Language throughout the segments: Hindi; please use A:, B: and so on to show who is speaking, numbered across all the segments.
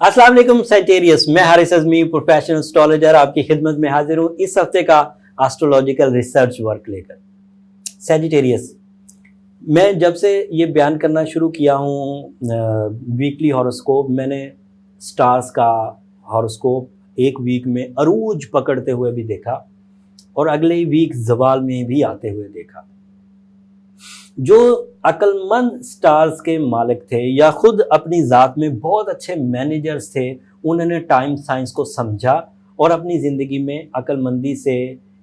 A: अस्सलाम वालेकुम सेजिटेरियस, मैं हारिस अज़मी प्रोफेशनल एस्ट्रोलॉजर आपकी खिदमत में हाजिर हूँ इस हफ्ते का एस्ट्रोलॉजिकल रिसर्च वर्क लेकर। सेजिटेरियस, मैं जब से ये बयान करना शुरू किया हूँ वीकली हॉरोस्कोप, मैंने स्टार्स का हॉरोस्कोप एक वीक में अरूज पकड़ते हुए भी देखा और अगले ही वीक ज़वाल में भी आते हुए देखा। जो अक्लमंद स्टार्स के मालिक थे या खुद अपनी ज़ात में बहुत अच्छे मैनेजर्स थे, उन्होंने टाइम साइंस को समझा और अपनी ज़िंदगी में अक्लमंदी से,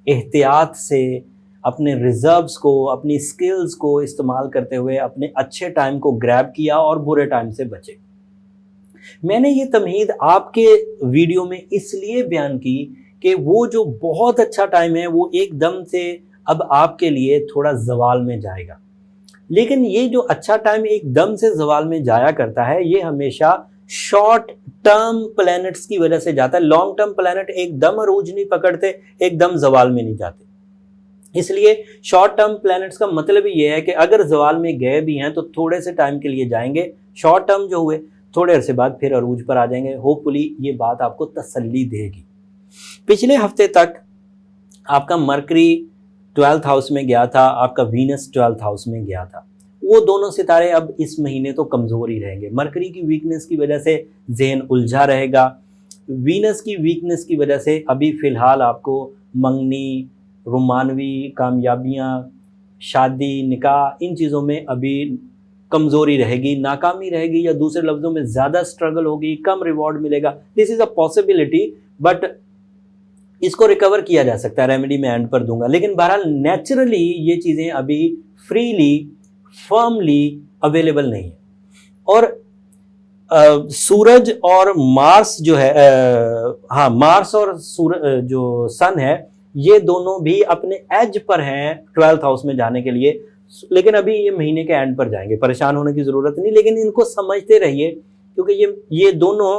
A: एहतियात से, अपने रिजर्व्स को, अपनी स्किल्स को इस्तेमाल करते हुए अपने अच्छे टाइम को ग्रैब किया और बुरे टाइम से बचे। मैंने ये तमहीद आपके वीडियो में इसलिए बयान की कि वो जो बहुत अच्छा टाइम है वो एकदम से अब आपके लिए थोड़ा ज़वाल में जाएगा। लेकिन ये जो अच्छा टाइम एकदम से ज़वाल में जाया करता है, ये हमेशा शॉर्ट टर्म प्लैनेट्स की वजह से जाता है। लॉन्ग टर्म प्लैनेट एकदम अरूज नहीं पकड़ते, एकदम ज़वाल में नहीं जाते। इसलिए शॉर्ट टर्म प्लैनेट्स का मतलब ये है कि अगर ज़वाल में गए भी हैं तो थोड़े से टाइम के लिए जाएंगे, शॉर्ट टर्म जो हुए, थोड़े अरसे बाद फिर अरूज पर आ जाएंगे। होपफुली ये बात आपको तसल्ली देगी। पिछले हफ्ते तक आपका मरकरी 12th हाउस में गया था, आपका वीनस 12th हाउस में गया था। वो दोनों सितारे अब इस महीने तो कमज़ोर ही रहेंगे। मरकरी की वीकनेस की वजह से जहन उलझा रहेगा। वीनस की वीकनेस की वजह से अभी फ़िलहाल आपको मंगनी, रोमानवी कामयाबियाँ, शादी, निकाह, इन चीज़ों में अभी कमज़ोरी रहेगी, नाकामी रहेगी, या दूसरे लफ्ज़ों में ज़्यादा स्ट्रगल होगी, कम रिवॉर्ड मिलेगा। This is a possibility, but इसको रिकवर किया जा सकता है। रेमेडी मैं एंड पर दूंगा, लेकिन बहरहाल नेचुरली ये चीज़ें अभी फ्रीली, फर्मली अवेलेबल नहीं है। और सूरज और मार्स जो है, हाँ, मार्स और जो सन है, ये दोनों भी अपने एज पर हैं 12th हाउस में जाने के लिए। लेकिन अभी ये महीने के एंड पर जाएंगे, परेशान होने की ज़रूरत नहीं, लेकिन इनको समझते रहिए क्योंकि ये दोनों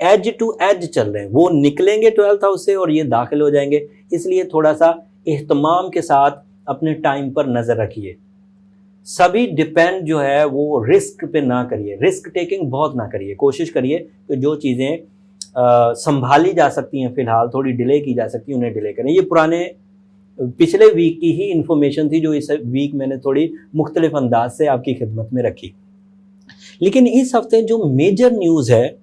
A: एज टू एज चल रहे हैं। वो निकलेंगे 12th हाउस से और ये दाखिल हो जाएंगे। इसलिए थोड़ा सा एहतमाम के साथ अपने टाइम पर नज़र रखिए। सभी डिपेंड जो है वो रिस्क पे ना करिए, रिस्क टेकिंग बहुत ना करिए। कोशिश करिए कि जो चीज़ें संभाली जा सकती हैं, फ़िलहाल थोड़ी डिले की जा सकती हैं, उन्हें डिले करें। ये पुराने पिछले वीक की ही इन्फॉर्मेशन थी जो इस वीक मैंने थोड़ी मुख्तलिफ अंदाज से आपकी खिदमत में रखी। लेकिन इस हफ्ते जो मेजर न्यूज़ है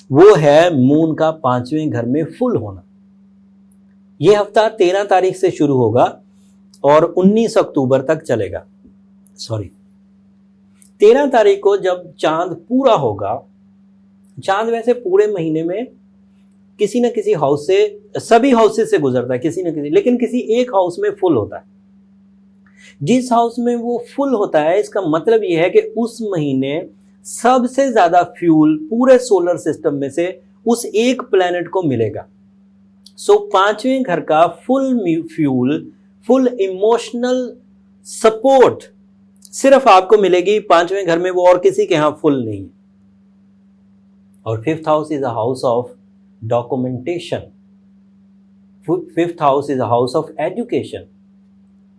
A: वो है मून का 5वें घर में फुल होना। ये हफ्ता 13 तारीख से शुरू होगा और 19 अक्टूबर तक चलेगा। 13 तारीख को जब चांद पूरा होगा, चांद वैसे पूरे महीने में किसी न किसी हाउस से, सभी हाउसेस से गुजरता है किसी न किसी, लेकिन किसी एक हाउस में फुल होता है। जिस हाउस में वो फुल होता है, इसका मतलब ये है कि उस महीने सबसे ज़्यादा फ्यूल पूरे सोलर सिस्टम में से उस एक प्लैनेट को मिलेगा। सो 5वें घर का full fuel, full emotional support सिर्फ आपको मिलेगी 5वें घर में, वो और किसी के यहाँ फुल नहीं। और 5th house is a house of documentation, 5th house is a house of education,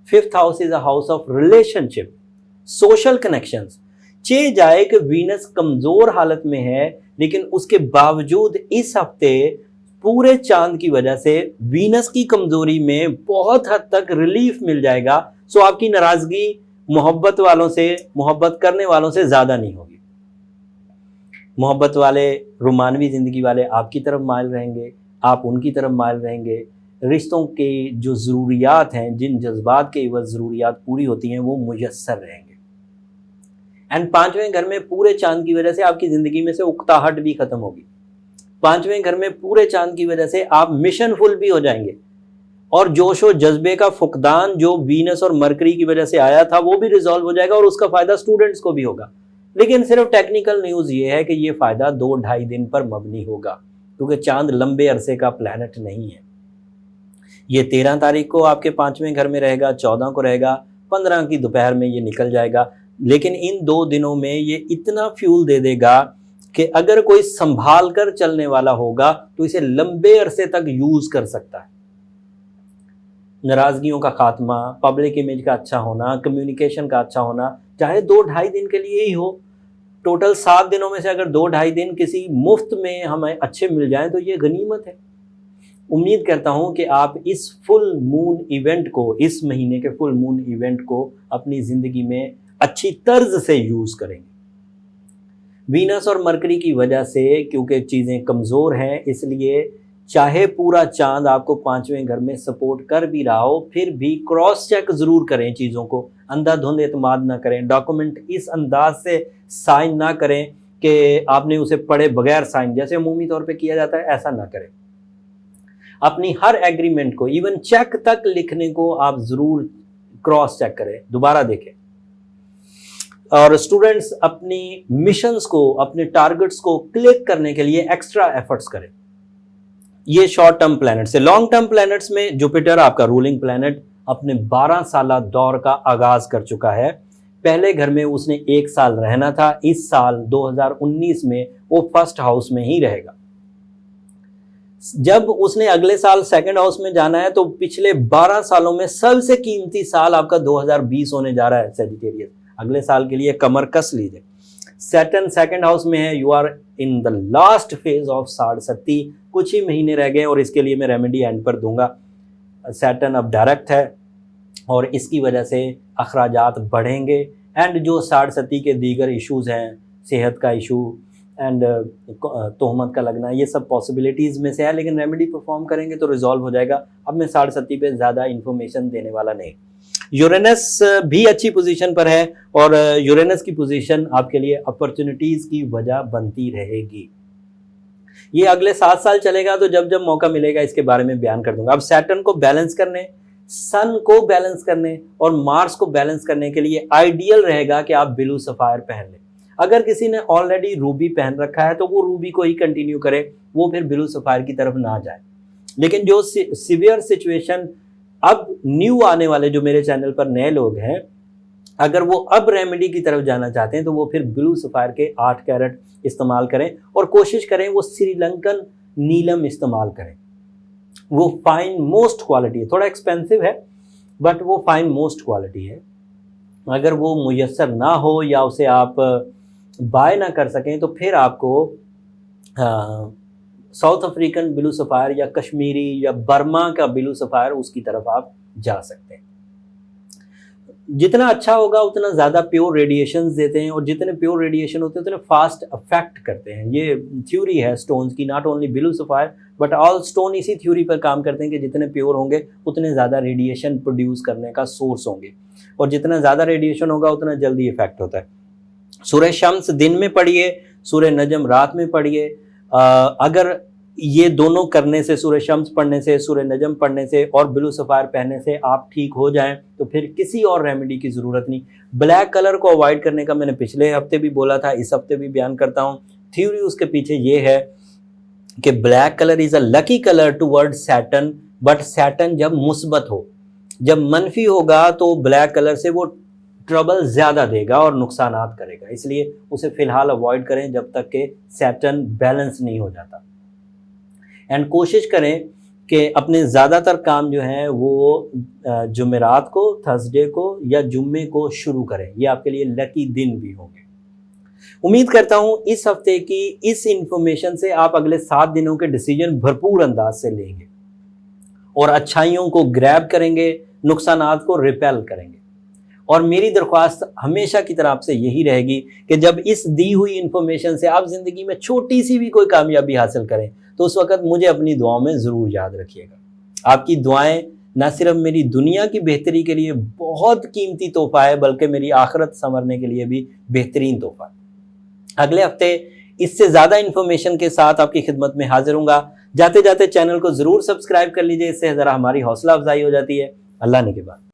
A: 5th house is a house of relationship, social connections. चे जाए कि वीनस कमजोर हालत में है, लेकिन उसके बावजूद इस हफ्ते पूरे चांद की वजह से वीनस की कमजोरी में बहुत हद तक रिलीफ मिल जाएगा। सो आपकी नाराजगी मोहब्बत वालों से, मोहब्बत करने वालों से ज्यादा नहीं होगी। मोहब्बत वाले, रोमानवी जिंदगी वाले आपकी तरफ माइल रहेंगे, आप उनकी तरफ माइल रहेंगे। रिश्तों के जो ज़रूरियात हैं, जिन जज्बात के एवज ज़रूरियात पूरी होती हैं, वो मुयस्सर रहेंगे। एंड 5वें घर में पूरे चांद की वजह से आपकी ज़िंदगी में से उकताहट भी ख़त्म होगी। 5वें घर में पूरे चांद की वजह से आप मिशन फुल भी हो जाएंगे और जोश और जज्बे का फुकदान जो वीनस और मरकरी की वजह से आया था वो भी रिजॉल्व हो जाएगा और उसका फ़ायदा स्टूडेंट्स को भी होगा। लेकिन सिर्फ टेक्निकल न्यूज़ ये है कि ये फ़ायदा 2-2.5 दिन पर मबनी होगा, क्योंकि चांद लंबे अरसे का प्लैनेट नहीं है। ये 13 तारीख को आपके 5वें घर में रहेगा, 14 को रहेगा, 15 की दोपहर में ये निकल जाएगा। लेकिन इन 2 दिनों में ये इतना फ्यूल दे देगा कि अगर कोई संभाल कर चलने वाला होगा तो इसे लंबे अरसे तक यूज़ कर सकता है। नाराज़गियों का खात्मा, पब्लिक इमेज का अच्छा होना, कम्युनिकेशन का अच्छा होना, चाहे 2-2.5 दिन के लिए ही हो, टोटल 7 दिनों में से अगर 2-2.5 दिन किसी मुफ्त में हमें अच्छे मिल जाएं तो ये गनीमत है। उम्मीद करता हूं कि आप इस फुल मून इवेंट को, इस महीने के फुल मून इवेंट को अपनी ज़िंदगी में अच्छी तर्ज से यूज़ करेंगे। वीनस और मरकरी की वजह से क्योंकि चीज़ें कमज़ोर हैं, इसलिए चाहे पूरा चांद आपको 5वें घर में सपोर्ट कर भी रहा हो, फिर भी क्रॉस चेक ज़रूर करें चीज़ों को, अंधाधुंध एतमाद ना करें। डॉक्यूमेंट इस अंदाज से साइन ना करें कि आपने उसे पढ़े बगैर साइन, जैसे अमूमी तौर पे किया जाता है, ऐसा ना करें। अपनी हर एग्रीमेंट को, इवन चेक तक लिखने को आप ज़रूर क्रॉस चेक करें, दोबारा देखें। और स्टूडेंट्स अपनी मिशंस को, अपने टारगेट्स को क्लिक करने के लिए एक्स्ट्रा एफर्ट्स करें। ये शॉर्ट टर्म प्लैनेट्स है। लॉन्ग टर्म प्लैनेट्स में जुपिटर आपका रूलिंग प्लैनेट अपने 12 साला दौर का आगाज कर चुका है। पहले घर में उसने 1 साल रहना था, इस साल 2019 में वो फर्स्ट हाउस में ही रहेगा। जब उसने अगले साल सेकंड हाउस में जाना है तो पिछले 12 सालों में सबसे कीमती साल आपका 2020 होने जा रहा है सैजिटेरियस। अगले साल के लिए कमर कस लीजिए। सैटर्न सेकंड हाउस में है, you are in the last phase of साढ़सती। कुछ ही महीने रह गए और इसके लिए मैं रेमेडी एंड पर दूंगा। सैटर्न अब डायरेक्ट है और इसकी वजह से अखराजात बढ़ेंगे एंड जो साढ़सती के दीगर इश्यूज़ हैं, सेहत का इशू एंड तोहमत का लगना, ये सब पॉसिबिलिटीज़ में से है, लेकिन रेमेडी परफॉर्म करेंगे तो रिजॉल्व हो जाएगा। अब मैं साढ़सती पे ज़्यादा इन्फॉर्मेशन देने वाला नहीं। यूरेनस भी अच्छी पोजीशन पर है और यूरेनस की पोजीशन आपके लिए अपॉर्चुनिटीज़ की वजह बनती रहेगी। ये अगले 7 साल चलेगा, तो जब जब मौका मिलेगा इसके बारे में बयान कर दूंगा। अब सैटर्न को बैलेंस करने, सन को बैलेंस करने और मार्स को बैलेंस करने के लिए आइडियल रहेगा कि आप ब्लू सफायर पहन लें। अगर किसी ने ऑलरेडी रूबी पहन रखा है तो वो रूबी को ही कंटिन्यू करे, वो फिर ब्लू सफायर की तरफ ना जाए। लेकिन जो सिवियर सिचुएशन अब न्यू आने वाले जो मेरे चैनल पर नए लोग हैं, अगर वो अब रेमेडी की तरफ जाना चाहते हैं तो वो फिर ब्लू सफायर के 8 कैरेट इस्तेमाल करें और कोशिश करें वो श्रीलंकन नीलम इस्तेमाल करें। वो फाइन मोस्ट क्वालिटी है, थोड़ा एक्सपेंसिव है बट वो फाइन मोस्ट क्वालिटी है। अगर वो मुयस्सर ना हो या उसे आप बाय ना कर सकें तो फिर आपको साउथ अफ्रीकन ब्लू सफायर या कश्मीरी या बर्मा का ब्लू सफायर, उसकी तरफ आप जा सकते हैं। जितना अच्छा होगा उतना ज़्यादा प्योर रेडिएशंस देते हैं और जितने प्योर रेडिएशन होते हैं उतने फास्ट अफेक्ट करते हैं। ये थ्योरी है स्टोन्स की, not only blue sapphire but all stone इसी थ्योरी पर काम करते हैं कि जितने प्योर होंगे उतने ज़्यादा रेडिएशन प्रोड्यूस करने का सोर्स होंगे और जितना ज़्यादा रेडिएशन होगा उतना जल्दी इफेक्ट होता है। सूरज शम्स दिन में पढ़िए, सूरज नजम रात में पढ़िए। अगर ये दोनों करने से, सूरज शम्स पढ़ने से, सूरज नजम पढ़ने से और ब्लू सफायर पहनने से आप ठीक हो जाएं तो फिर किसी और रेमेडी की ज़रूरत नहीं। ब्लैक कलर को अवॉइड करने का मैंने पिछले हफ्ते भी बोला था, इस हफ्ते भी बयान करता हूँ। थ्योरी उसके पीछे ये है कि black colour is a lucky colour toward Saturn, but Saturn जब मुस्बत हो, जब मनफी होगा तो ब्लैक कलर से वो ट्रबल ज़्यादा देगा और नुकसानात करेगा, इसलिए उसे फ़िलहाल अवॉइड करें जब तक कि सैटर्न बैलेंस नहीं हो जाता। एंड कोशिश करें कि अपने ज़्यादातर काम जो हैं वो जुमेरात को, थर्सडे को या जुम्मे को शुरू करें। ये आपके लिए लकी दिन भी होंगे। उम्मीद करता हूँ इस हफ्ते की इस इंफॉर्मेशन से आप अगले 7 दिनों के डिसीजन भरपूर अंदाज से लेंगे और अच्छाइयों को ग्रैब करेंगे, नुकसानात को रिपेल करेंगे। और मेरी दरख्वास्त हमेशा की तरह आपसे यही रहेगी कि जब इस दी हुई इंफॉर्मेशन से आप ज़िंदगी में छोटी सी भी कोई कामयाबी हासिल करें तो उस वक़्त मुझे अपनी दुआओं में ज़रूर याद रखिएगा। आपकी दुआएं न सिर्फ मेरी दुनिया की बेहतरी के लिए बहुत कीमती तोहफ़ा है बल्कि मेरी आखिरत संवरने के लिए भी बेहतरीन तोहफ़ा है। अगले हफ्ते इससे ज़्यादा इंफॉर्मेशन के साथ आपकी खिदमत में हाजिर हूँगा। जाते जाते चैनल को ज़रूर सब्सक्राइब कर लीजिए, इससे ज़रा हमारी हौसला अफजाई हो जाती है। अल्लाह ने के बाद।